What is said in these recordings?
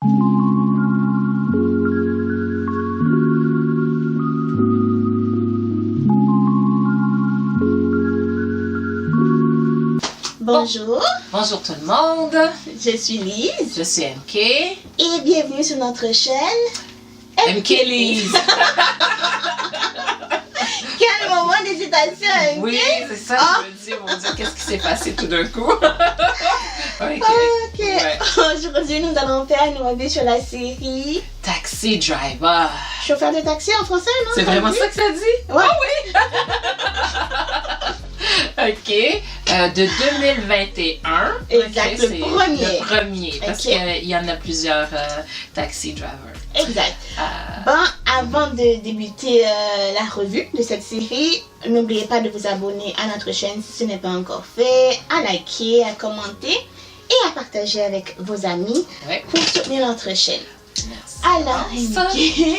Bonjour. Bonjour tout le monde. Je suis Lise. Je suis MK. Et bienvenue sur notre chaîne MK Lise. Quel moment d'hésitation, MK. Oui, c'est ça, je me dis, mon Dieu, qu'est-ce qui s'est passé tout d'un coup? Ok. Ouais. Aujourd'hui, nous allons faire une revue sur la série Taxi Driver. Chauffeur de taxi en français, non? C'est vraiment ça que ça dit? Ouais. Oh, oui! Ok. De 2021. Exact, okay, le premier. Le premier, parce Okay. qu'il y en a plusieurs taxi drivers. Exact. Bon, avant de débuter la revue de cette série, n'oubliez pas de vous abonner à notre chaîne si ce n'est pas encore fait, à liker, à commenter et à partager avec vos amis pour soutenir notre chaîne. Merci. Alors, MK,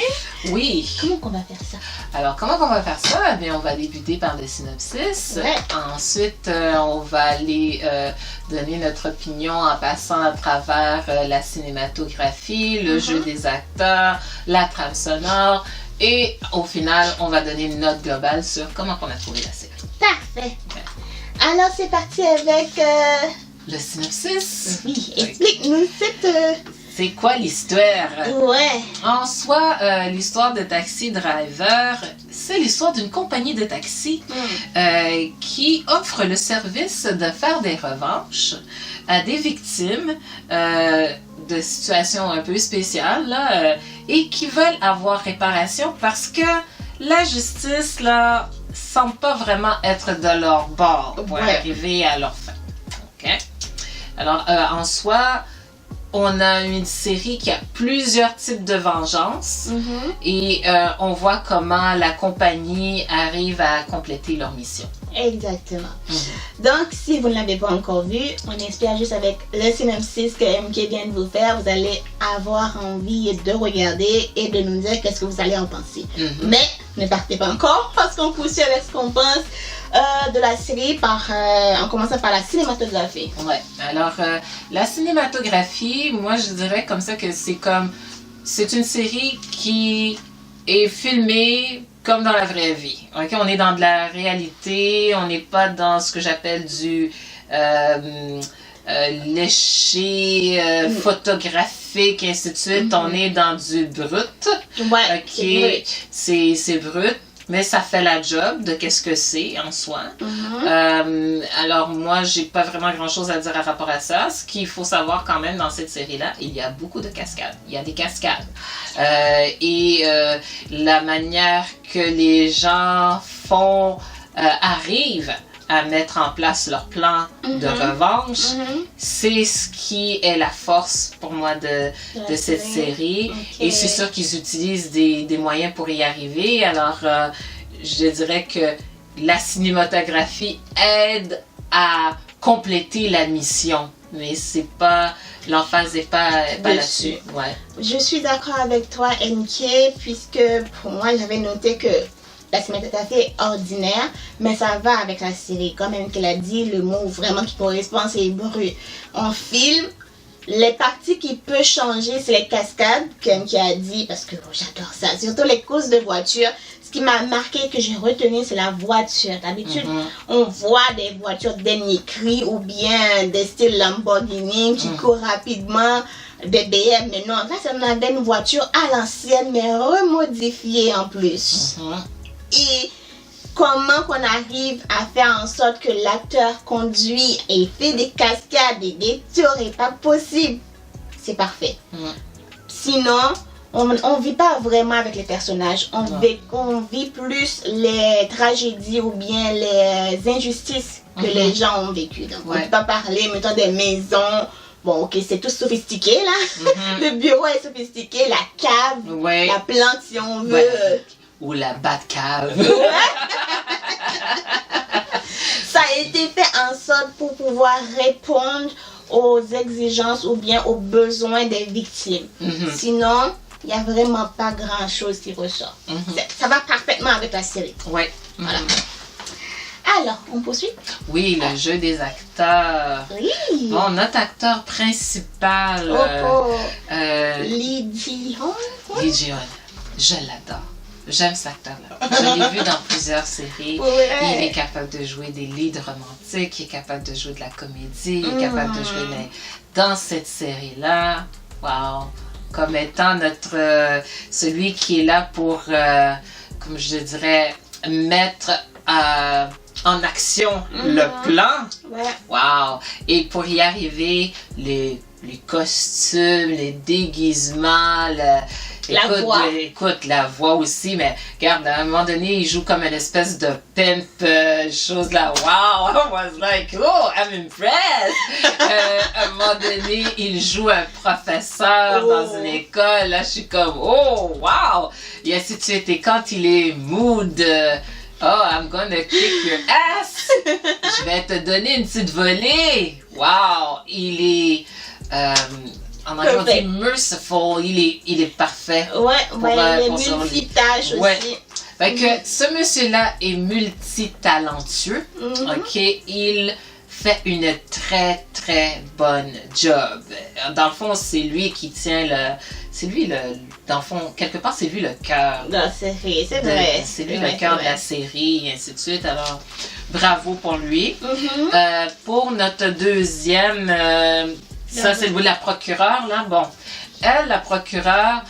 oui. comment qu'on va faire ça? Alors, comment on va faire ça? Eh bien, on va débuter par le synopsis. Ouais. Ensuite, on va aller donner notre opinion en passant à travers la cinématographie, le jeu des acteurs, la trame sonore. Et au final, on va donner une note globale sur comment on a trouvé la série. Parfait. Alors, c'est parti avec... Le synopsis. Oui, explique-nous cette... C'est quoi l'histoire? Ouais. En soi, l'histoire de Taxi Driver, c'est l'histoire d'une compagnie de taxi qui offre le service de faire des revanches à des victimes de situations un peu spéciales là, et qui veulent avoir réparation parce que la justice là semble pas vraiment être de leur bord pour arriver à leur fin. Okay? Alors, en soi, on a une série qui a plusieurs types de vengeance et on voit comment la compagnie arrive à compléter leur mission. Exactement. Donc, si vous ne l'avez pas encore vu, on espère juste avec le synopsis que MK vient de vous faire, vous allez avoir envie de regarder et de nous dire qu'est-ce que vous allez en penser. Mais ne partez pas encore parce qu'on poursuit avec ce qu'on pense de la série en commençant par la cinématographie. Ouais. Alors, la cinématographie, moi je dirais comme ça que c'est une série qui est filmée comme dans la vraie vie. Okay? On est dans de la réalité, on n'est pas dans ce que j'appelle du léché, photographique, et ainsi de suite. On est dans du brut. Ouais, okay? C'est brut. Mais ça fait la job de qu'est-ce que c'est en soi. Alors moi, j'ai pas vraiment grand-chose à dire à rapport à ça. Ce qu'il faut savoir quand même dans cette série-là, il y a beaucoup de cascades. Il y a des cascades. Et la manière que les gens arrivent à mettre en place leur plan de revanche, c'est ce qui est la force pour moi de cette série. Et c'est sûr qu'ils utilisent des moyens pour y arriver. Alors, je dirais que la cinématographie aide à compléter la mission. Mais c'est pas... L'emphase n'est pas là-dessus. Ouais. Je suis d'accord avec toi, MK, puisque pour moi, j'avais noté que la cinématographie est ordinaire, mais ça va avec la série. Comme même qu'elle a dit, le mot vraiment qui correspond, c'est brut. On filme, les parties qui peuvent changer, c'est les cascades, comme qui a dit, parce que j'adore ça. Surtout les courses de voitures. Ce qui m'a marqué, que j'ai retenu, c'est la voiture. D'habitude, on voit des voitures dernier cri ou bien des styles Lamborghini qui courent rapidement, des BM. Mais non, là, on avait une voiture à l'ancienne, mais remodifiée en plus. Et comment qu'on arrive à faire en sorte que l'acteur conduit et fait des cascades et des tours est pas possible. C'est parfait. Sinon, on ne vit pas vraiment avec les personnages. On vit plus les tragédies ou bien les injustices que les gens ont vécues. Donc, on ne peut pas parler, mettons, des maisons. Bon, ok, c'est tout sophistiqué là. Le bureau est sophistiqué, la cave, la plante si on veut. Ou la Batcave. Ça a été fait en sorte pour pouvoir répondre aux exigences ou bien aux besoins des victimes. Sinon, il n'y a vraiment pas grand chose qui ressort. Ça va parfaitement avec la série. Ouais. Voilà. Alors, on poursuit? Oui, le jeu des acteurs. Oui. Bon, notre acteur principal, Lee Ji-hoon. Lee Ji-hoon, je l'adore. J'aime cet acteur-là. Je l'ai vu dans plusieurs séries. Ouais. Il est capable de jouer des leads romantiques, il est capable de jouer de la comédie, il est capable de jouer dans cette série-là. Wow! Comme étant celui qui est là pour, comme je dirais, mettre en action le plan. Ouais. Wow! Et pour y arriver, les costumes, les déguisements, écoute, la voix aussi, mais regarde, à un moment donné, il joue comme une espèce de pimp, chose là, wow, I was like, oh, I'm impressed! À un moment donné, il joue un professeur dans une école, là, je suis comme, oh, wow! Et ainsi de suite, et quand il est mood, oh, I'm gonna kick your ass! Je vais te donner une petite volée! Wow! Il est... en anglais, on dit merciful, il est parfait. Ouais, il est multitâche aussi. Fait que ce monsieur-là est multitalentueux, ok? Il fait une très, très bonne job. Dans le fond, c'est lui qui tient dans le fond, quelque part, c'est lui le cœur. De la série, c'est vrai. C'est lui le cœur de la série, et ainsi de suite. Alors, bravo pour lui. Pour notre deuxième... ça, c'est la procureure, là. Bon, elle, la procureure,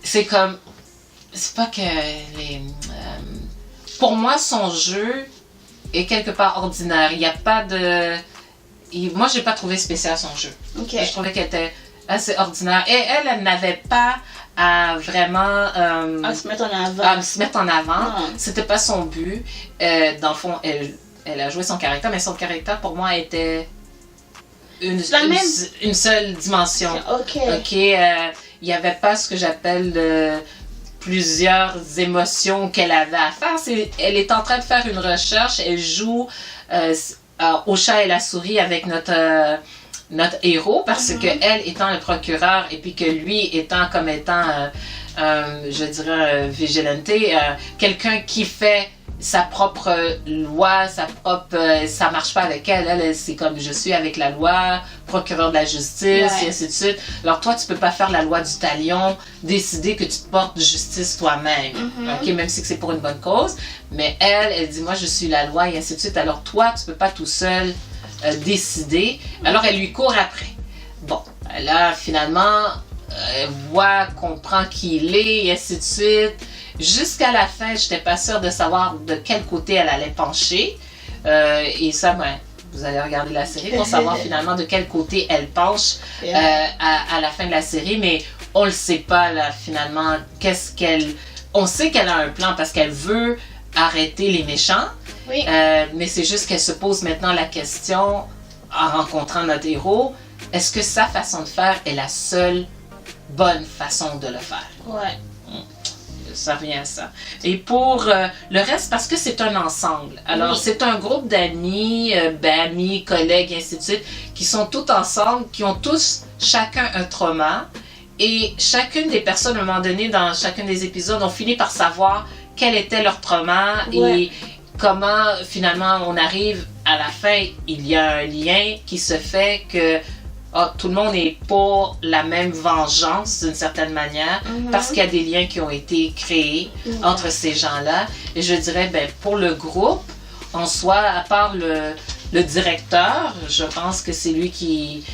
c'est comme... C'est pas que pour moi, son jeu est quelque part ordinaire. Il n'y a pas de... Moi, j'ai pas trouvé spécial son jeu. Okay. Je trouvais qu'elle était assez ordinaire. Et elle n'avait pas à vraiment... à se mettre en avant. À se mettre en avant. C'était pas son but. Dans le fond, elle a joué son caractère, mais son caractère, pour moi, était... Une seule dimension. Ok. Il n'y avait pas ce que j'appelle plusieurs émotions qu'elle avait à faire. Elle est en train de faire une recherche. Elle joue au chat et la souris avec notre héros parce que elle étant le procureur et puis que lui étant je dirais vigilante, quelqu'un qui fait sa propre loi, ça marche pas avec elle. Elle, c'est comme je suis avec la loi, procureur de la justice, et ainsi de suite. Alors toi, tu peux pas faire la loi du talion, décider que tu te portes justice toi-même. Ok, même si c'est pour une bonne cause. Mais elle dit, moi je suis la loi, et ainsi de suite. Alors toi, tu peux pas tout seul décider. Alors elle lui court après. Bon, là, finalement, elle comprend qui il est, et ainsi de suite. Jusqu'à la fin, je n'étais pas sûre de savoir de quel côté elle allait pencher. Et ça, vous allez regarder la série pour savoir finalement de quel côté elle penche à la fin de la série. Mais on ne le sait pas, là, finalement, on sait qu'elle a un plan parce qu'elle veut arrêter les méchants. Oui. Mais c'est juste qu'elle se pose maintenant la question, en rencontrant notre héros, est-ce que sa façon de faire est la seule bonne façon de le faire? Ouais. Ça revient à ça. Et pour le reste, parce que c'est un ensemble. Alors, c'est un groupe d'amis, collègues, et ainsi de suite, qui sont tous ensemble, qui ont tous chacun un trauma. Et chacune des personnes, à un moment donné, dans chacun des épisodes, ont fini par savoir quel était leur trauma et comment, finalement, on arrive à la fin. Il y a un lien qui se fait que tout le monde n'est pas la même vengeance d'une certaine manière parce qu'il y a des liens qui ont été créés entre ces gens-là. Et je dirais, pour le groupe, en soi, à part le directeur, je pense que c'est lui qui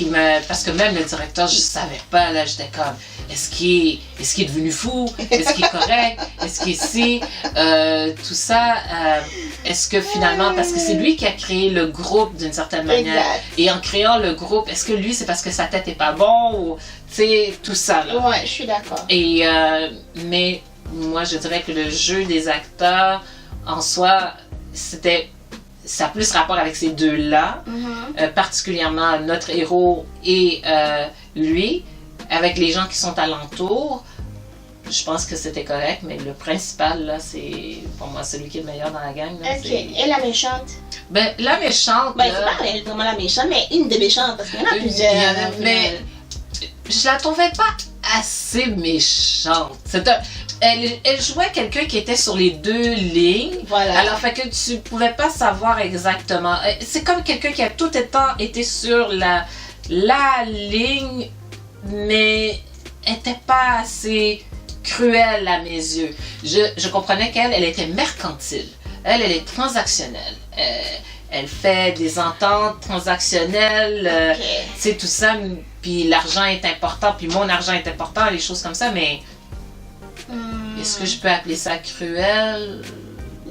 me... Parce que même le directeur, je ne savais pas, là, j'étais comme, est-ce qu'il est devenu fou? Est-ce qu'il est correct? Est-ce qu'il est ici? Tout ça, est-ce que finalement, parce que c'est lui qui a créé le groupe d'une certaine manière, et en créant le groupe, est-ce que lui, c'est parce que sa tête n'est pas bonne? Ou, tu sais, tout ça, là. Ouais, je suis d'accord. Et, mais moi, je dirais que le jeu des acteurs, en soi, ça a plus rapport avec ces deux-là, particulièrement notre héros et lui, avec les gens qui sont alentours. Je pense que c'était correct, mais le principal, là, c'est pour moi celui qui est le meilleur dans la gang. Là, ok, et la méchante? La méchante. C'est pas vraiment la méchante, mais une des méchantes, parce qu'il y en a plusieurs. Mais je la trouvais pas assez méchante. elle jouait quelqu'un qui était sur les deux lignes. Voilà. Alors, fait que tu pouvais pas savoir exactement. C'est comme quelqu'un qui a tout le temps été sur la ligne, mais était pas assez cruelle à mes yeux. Je comprenais qu'elle était mercantile. Elle est transactionnelle. Elle fait des ententes transactionnelles. C'est tout ça. Puis l'argent est important, puis mon argent est important, les choses comme ça, mais est-ce que je peux appeler ça cruel?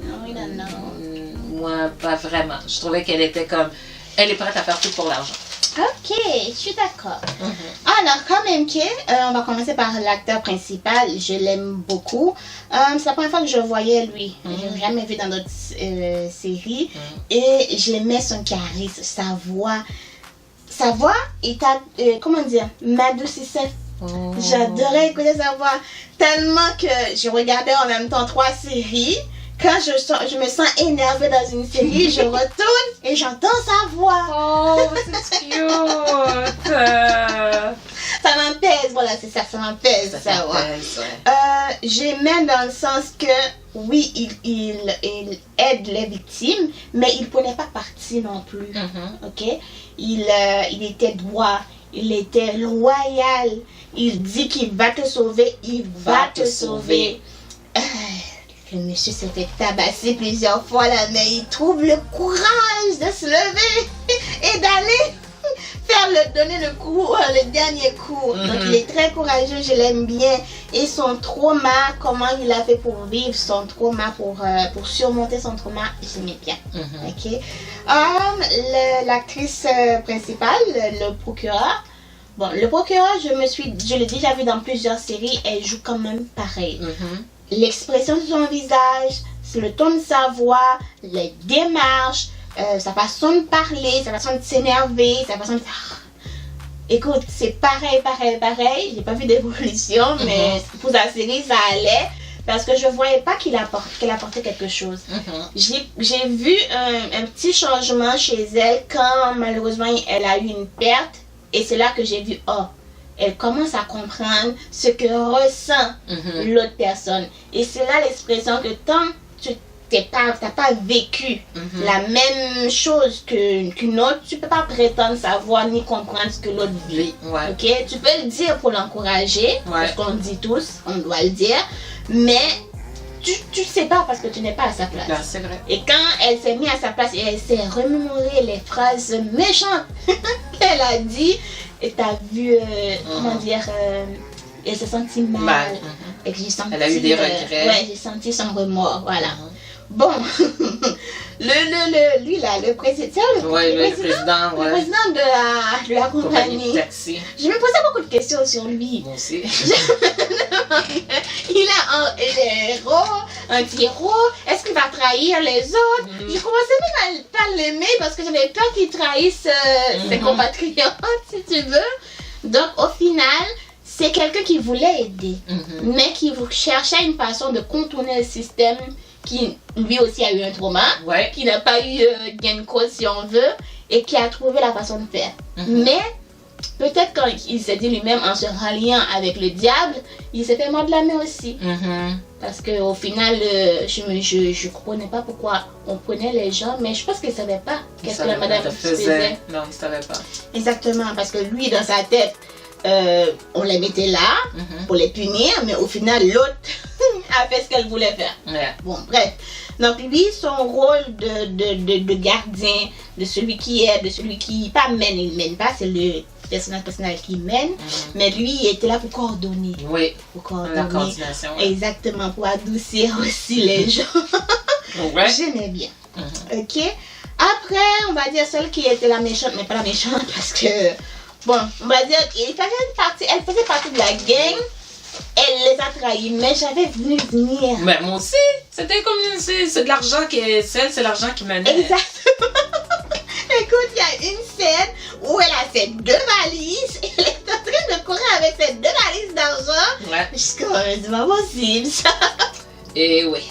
Non. Moi, pas vraiment. Je trouvais qu'elle était comme... Elle est prête à faire tout pour l'argent. Ok, je suis d'accord. Alors, comme MK, on va commencer par l'acteur principal. Je l'aime beaucoup. C'est la première fois que je voyais lui. Je l'ai jamais vu dans d'autres séries. Et j'aimais son charisme, sa voix. Sa voix, comment dire, m'adoucissait. J'adorais écouter sa voix. Tellement que je regardais en même temps 3 séries. Quand je me sens énervée dans une série, je retourne et j'entends sa voix. Oh, c'est cute! Ça m'apaise, voilà, c'est ça, ça m'apaise. Ça t'apaise, ouais. J'aimais dans le sens que, oui, il aide les victimes, mais il ne prenait pas parti non plus. Ok? Il était droit, il était loyal. Il dit qu'il va te sauver, il va te sauver. Le monsieur s'est fait tabasser plusieurs fois là, mais il trouve le courage de se lever et d'aller donner le dernier coup. Donc il est très courageux, je l'aime bien. Et son trauma, comment il a fait pour vivre son trauma, pour surmonter son trauma, j'aimais bien. Ok. L'actrice principale, le procureur. Bon, le procureur, je l'ai déjà vu dans plusieurs séries, elle joue quand même pareil. L'expression de son visage, le ton de sa voix, les démarches, sa façon de parler, sa façon de s'énerver, sa façon de... Écoute, c'est pareil. J'ai pas vu d'évolution, mais pour la série, ça allait. Parce que je voyais pas qu'elle apportait quelque chose. J'ai vu un petit changement chez elle quand malheureusement elle a eu une perte. Et c'est là que j'ai vu, elle commence à comprendre ce que ressent l'autre personne. Et c'est là l'expression que tant tu n'as pas vécu la même chose qu'une autre, tu ne peux pas prétendre savoir ni comprendre ce que l'autre vit. Okay? Tu peux le dire pour l'encourager, parce qu'on dit tous, on doit le dire, mais tu ne sais pas parce que tu n'es pas à sa place. Là, c'est vrai. Et quand elle s'est mise à sa place et elle s'est remémoré les phrases méchantes qu'elle a dit, et tu as vu, comment dire, elle s'est sentie mal. Et que elle a eu des regrets. Ouais, j'ai senti son remords, voilà. Bon, lui là, le président, le président de la compagnie. Taxi. Je me posais beaucoup de questions sur lui. Moi aussi. Il a un héros, un héros. Est-ce qu'il va trahir les autres? Je commençais même à pas l'aimer parce que j'avais peur qu'il trahisse ses compatriotes, si tu veux. Donc au final, c'est quelqu'un qui voulait aider, mais qui cherchait une façon de contourner le système, qui lui aussi a eu un trauma, qui n'a pas eu gain de cause si on veut, et qui a trouvé la façon de faire. Mais peut-être quand il s'est dit lui-même en se ralliant avec le diable, il s'est fait mordre la main aussi. Parce qu'au final, je ne comprenais pas pourquoi on prenait les gens, mais je pense qu'il ne savait pas qu'est-ce que la madame faisait. Non, il ne savait pas. Exactement, parce que lui, dans sa tête, on les mettait là pour les punir, mais au final, l'autre a fait ce qu'elle voulait faire. Bon, bref. Donc lui, son rôle de gardien, de celui qui aide, de celui qui pas mène, il mène pas, c'est le personnage qui mène, mais lui, il était là pour coordonner. Oui, pour coordonner. La coordination. Exactement, pour adoucir aussi les gens. J'aimais bien. Ok. Après, on va dire celle qui était la méchante, mais pas la méchante parce que, bon, on va dire, elle faisait partie de la gang. Elle les a trahis, mais j'avais vu venir. Mais moi aussi, c'était comme c'est de l'argent c'est l'argent qui menait. Exactement. Écoute, il y a une scène où elle a ses 2 valises et elle est en train de courir avec ses 2 valises d'argent. Je suis comme, c'est pas possible ça. Et oui.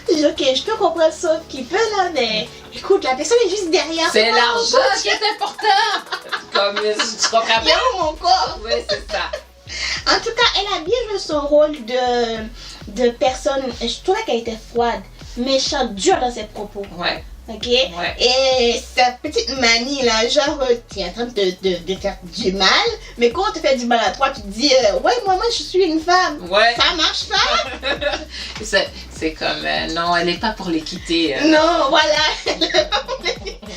Ok, je peux comprendre sauf qu'il peut là, mais écoute, la personne est juste derrière. C'est l'argent qui est important. Comme tu comprends pas. Il y a mon corps. Oui, c'est ça. En tout cas, elle a bien joué son rôle de personne, je trouvais qu'elle était froide, méchante, dure dans ses propos. Ouais. Ok? Ouais. Et sa petite manie là, genre, tu es en train de faire du mal, mais quand on te fait du mal à toi, tu te dis, ouais, moi, je suis une femme. Ouais. Ça marche pas? C'est comme, non, elle n'est pas pour l'équité. Non, voilà. Je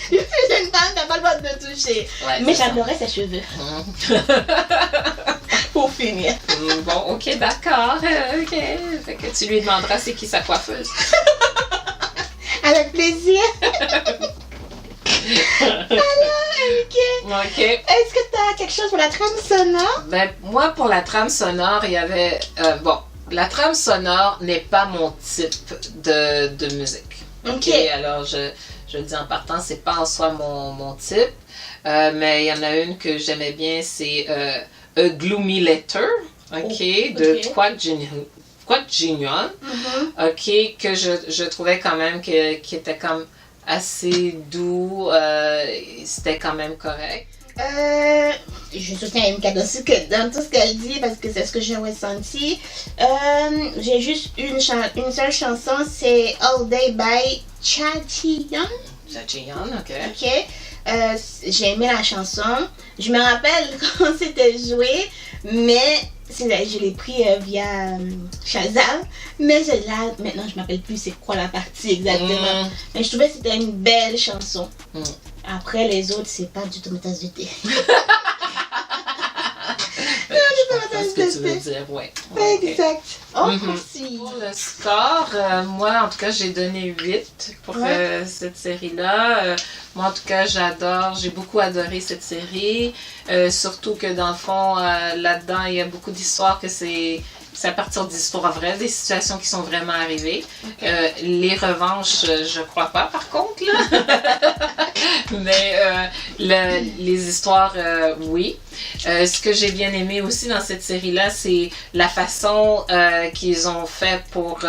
suis une femme, t'as pas le droit de me toucher. Ouais, mais c'est ça. j'adorais ses cheveux. Pour finir. Bon, ok, d'accord. Ok. Fait que tu lui demanderas c'est qui sa coiffeuse. Avec plaisir. Alors, ok. Ok. Est-ce que tu as quelque chose pour la trame sonore? Ben, moi, pour la trame sonore, il y avait... bon, la trame sonore n'est pas mon type de musique. Ok. Alors, je le dis en partant, c'est pas en soi mon type. Mais il y en a une que j'aimais bien, c'est A Gloomy Letter, de Kwak Jin-young, que je trouvais quand même qui était comme assez doux, c'était quand même correct. Je soutiens MK dans tout ce qu'elle dit parce que c'est ce que j'ai ressenti. J'ai juste une seule chanson, c'est All Day by Cha Ji-yeon. Cha Ji-yeon, ok. J'ai aimé la chanson. Je me rappelle quand c'était joué, mais je l'ai pris via Shazam. Mais là, maintenant, je ne m'appelle plus c'est quoi la partie exactement. Mais je trouvais que c'était une belle chanson. Après, les autres, c'est pas du tout ma tasse de thé. C'est ce que tu veux dire, ouais. Exact. On poursuit. Pour le score, moi, en tout cas, j'ai donné 8 pour cette série-là. Moi, en tout cas, j'ai beaucoup adoré cette série. Surtout que, dans le fond, là-dedans, il y a beaucoup d'histoires que c'est à partir d'histoires vraies, des situations qui sont vraiment arrivées. Les revanches, je crois pas, par contre, là. Mais les histoires, oui. Ce que j'ai bien aimé aussi dans cette série-là, c'est la façon qu'ils ont fait pour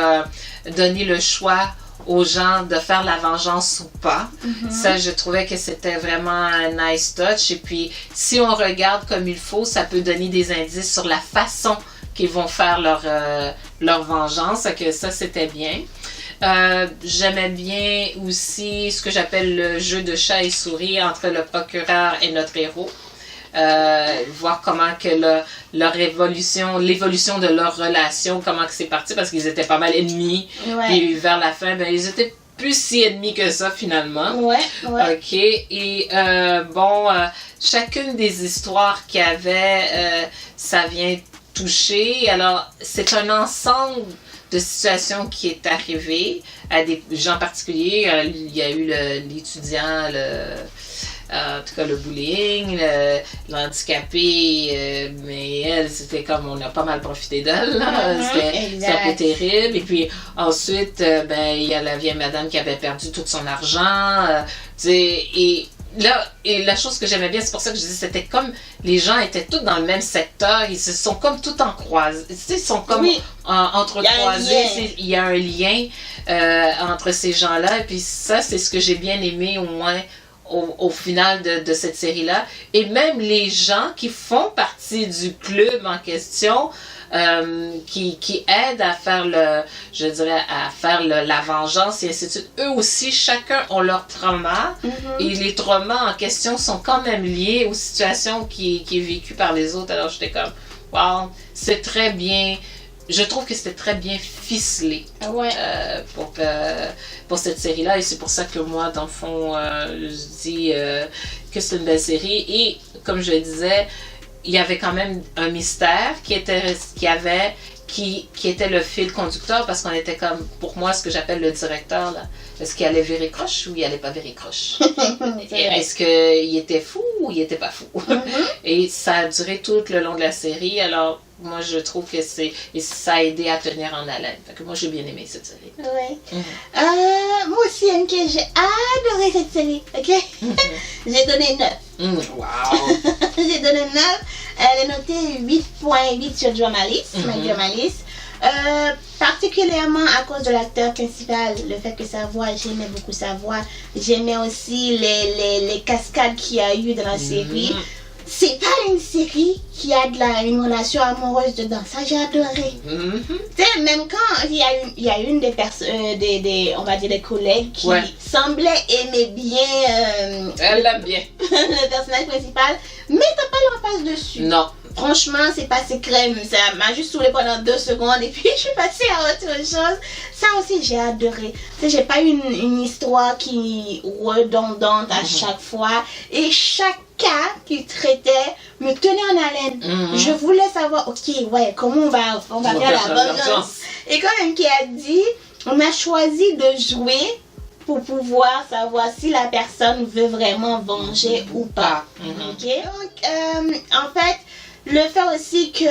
donner le choix aux gens de faire la vengeance ou pas. Ça, je trouvais que c'était vraiment un nice touch. Et puis, si on regarde comme il faut, ça peut donner des indices sur la façon qu'ils vont faire leur vengeance. Que ça, c'était bien. J'aimais bien aussi ce que j'appelle le jeu de chat et souris entre le procureur et notre héros. Voir comment que l'évolution de leur relation, comment que c'est parti, parce qu'ils étaient pas mal ennemis. Et vers la fin, ben, ils étaient plus si ennemis que ça finalement. Ok. Et chacune des histoires qu'il y avait, ça vient toucher. Alors, c'est un ensemble de situations qui est arrivé à des gens particuliers. Il y a eu l'étudiant, en tout cas le bullying, l'handicapé, mais elle, c'était comme on a pas mal profité d'elle. C'était un peu terrible. Et puis ensuite, il y a la vieille madame qui avait perdu tout son argent. Et la chose que j'aimais bien, c'est pour ça que je disais, c'était comme les gens étaient tous dans le même secteur, ils se sont comme tout en croisés, ils sont comme entrecroisés, il y a un lien entre ces gens-là, et puis ça, c'est ce que j'ai bien aimé au moins au final de cette série-là. Et même les gens qui font partie du club en question, qui aident à faire la vengeance et ainsi de suite. Eux aussi, chacun ont leur trauma et les traumas en question sont quand même liés aux situations qui est vécues par les autres. Alors j'étais comme, wow, c'est très bien. Je trouve que c'était très bien ficelé pour cette série-là. Et c'est pour ça que moi, dans le fond, je dis que c'est une belle série. Et comme je le disais, il y avait quand même un mystère qui était le fil conducteur, parce qu'on était comme, pour moi, ce que j'appelle le directeur, là. Est-ce qu'il allait virer croche ou il allait pas virer croche? Est-ce qu'il était fou ou il était pas fou? Et ça a duré tout le long de la série. Alors, moi, je trouve que ça a aidé à tenir en haleine. Fait que moi, j'ai bien aimé cette série. Moi aussi, MK, j'ai adoré cette série. Ok? J'ai donné 9. Wow! J'ai donné 9. Elle est notée 8.8 sur Dramalist, My Dramalist. Particulièrement à cause de l'acteur principal, le fait que sa voix, j'aimais beaucoup sa voix. J'aimais aussi les cascades qu'il y a eu dans la série. c'est pas une série qui a une relation amoureuse dedans. Ça, j'ai adoré. Tu sais, même quand il y a une des personnes, on va dire des collègues qui semblaient aimer bien elle l'aime bien. le personnage principal, mais t'as pas leur face dessus. Non. Franchement, c'est passé crème. Ça m'a juste saoulé pendant 2 secondes et puis je suis passée à autre chose. Ça aussi, j'ai adoré. Tu sais, j'ai pas eu une histoire qui est redondante à chaque fois. Et chaque cas qu'il traitait me tenait en haleine. Je voulais savoir, ok, ouais, comment on va faire la vengeance. Et quand même qui a dit, on a choisi de jouer pour pouvoir savoir si la personne veut vraiment venger ou pas. Ok. Donc, en fait, le fait aussi que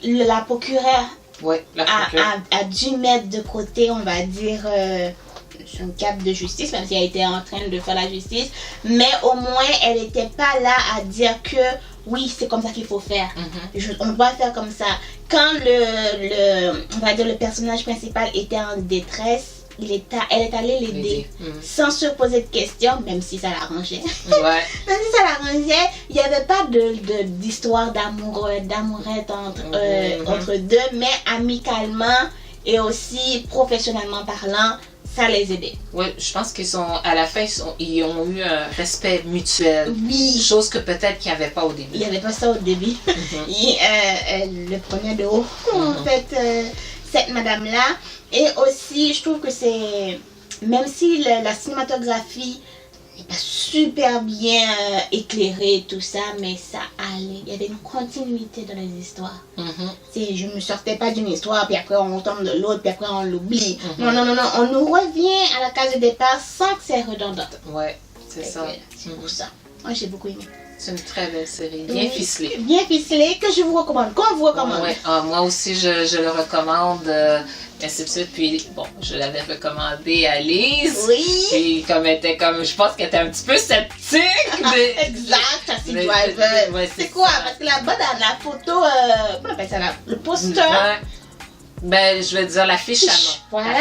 la procureure a dû mettre de côté, on va dire, son cap de justice, même si elle était en train de faire la justice, mais au moins elle n'était pas là à dire que oui, c'est comme ça qu'il faut faire. On doit faire comme ça. Quand on va dire le personnage principal était en détresse, elle est allée l'aider sans se poser de questions, même si ça l'arrangeait. Même si ça l'arrangeait, il n'y avait pas d'histoire d'amourette entre deux, mais amicalement et aussi professionnellement parlant, ça les aidait. Oui, je pense à la fin, ils ont eu un respect mutuel. Oui. Chose que peut-être qu'il n'y avait pas au début. Il n'y avait pas ça au début. Elle le prenait de haut, en fait, cette madame-là. Et aussi, je trouve que c'est, même si la cinématographie n'est pas super bien éclairée, tout ça, mais ça allait. Il y avait une continuité dans les histoires. Je ne me sortais pas d'une histoire, puis après on tombe de l'autre, puis après on l'oublie. Non, on nous revient à la case de départ sans que c'est redondant. Ouais, c'est ça. C'est pour ça. Moi, j'ai beaucoup aimé. C'est une très belle série, bien ficelée. Bien ficelée, que je vous recommande, qu'on vous recommande. Moi aussi, je le recommande, ainsi de suite. Puis, bon, je l'avais recommandé à Lise. Oui. Puis, je pense qu'elle était un petit peu sceptique. Exact, Taxi Driver. C'est quoi? Parce que là-bas, dans la photo, comment on appelle ça, le poster. Ben, je vais dire l'affiche annonce. Voilà.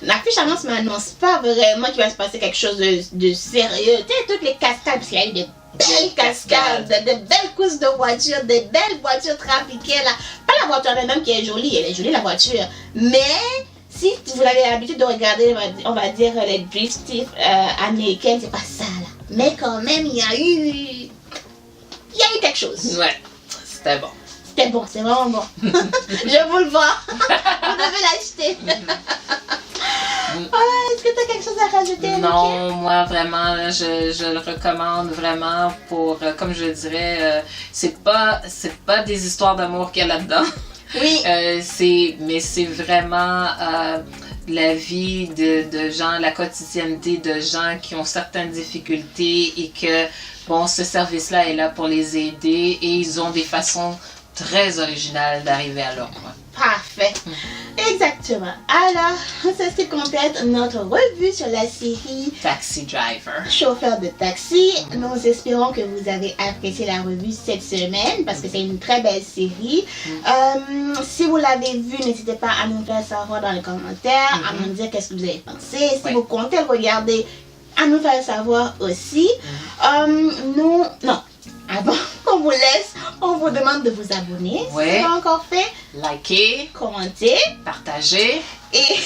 L'affiche annonce m'annonce pas vraiment qu'il va se passer quelque chose de sérieux. Tu sais, toutes les cascades, parce qu'il y a eu des belles cascades, de belles courses de voitures, des belles voitures trafiquées là. Pas la voiture elle-même qui est jolie, elle est jolie la voiture. Mais si vous avez l'habitude de regarder, on va dire, les drifts américaines, c'est pas ça là. Mais quand même, il y a eu quelque chose. Ouais, c'était bon. C'était bon, c'est vraiment bon. Je vous le vends. Vous devez l'acheter. Est-ce que tu as quelque chose à rajouter? Non, moi vraiment, là, je le recommande vraiment pour, comme je dirais, c'est pas des histoires d'amour qu'il y a là-dedans. Oui. Mais c'est vraiment la vie de gens, la quotidienneté de gens qui ont certaines difficultés et que, bon, ce service-là est là pour les aider et ils ont des façons très originales d'arriver à leur point. Parfait. Exactement. Alors, c'est ce qui complète notre revue sur la série Taxi Driver. Chauffeur de taxi. Nous espérons que vous avez apprécié la revue cette semaine parce que c'est une très belle série. Si vous l'avez vue, n'hésitez pas à nous faire savoir dans les commentaires, à nous dire qu'est-ce que vous avez pensé. Si vous comptez le regarder, à nous faire savoir aussi. Avant qu'on vous laisse, on vous demande de vous abonner si vous l'avez encore fait. Liker, commenter, partager. Et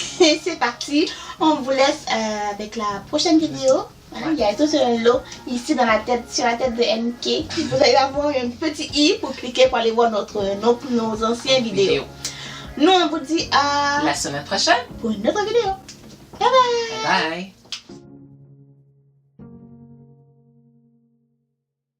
c'est parti. On vous laisse avec la prochaine vidéo. Voilà, il y a tout sur un lot ici sur la tête de MK. Vous allez avoir un petit i pour cliquer pour aller voir nos anciennes vidéos. Nous, on vous dit à la semaine prochaine pour une autre vidéo. Bye bye. Bye bye.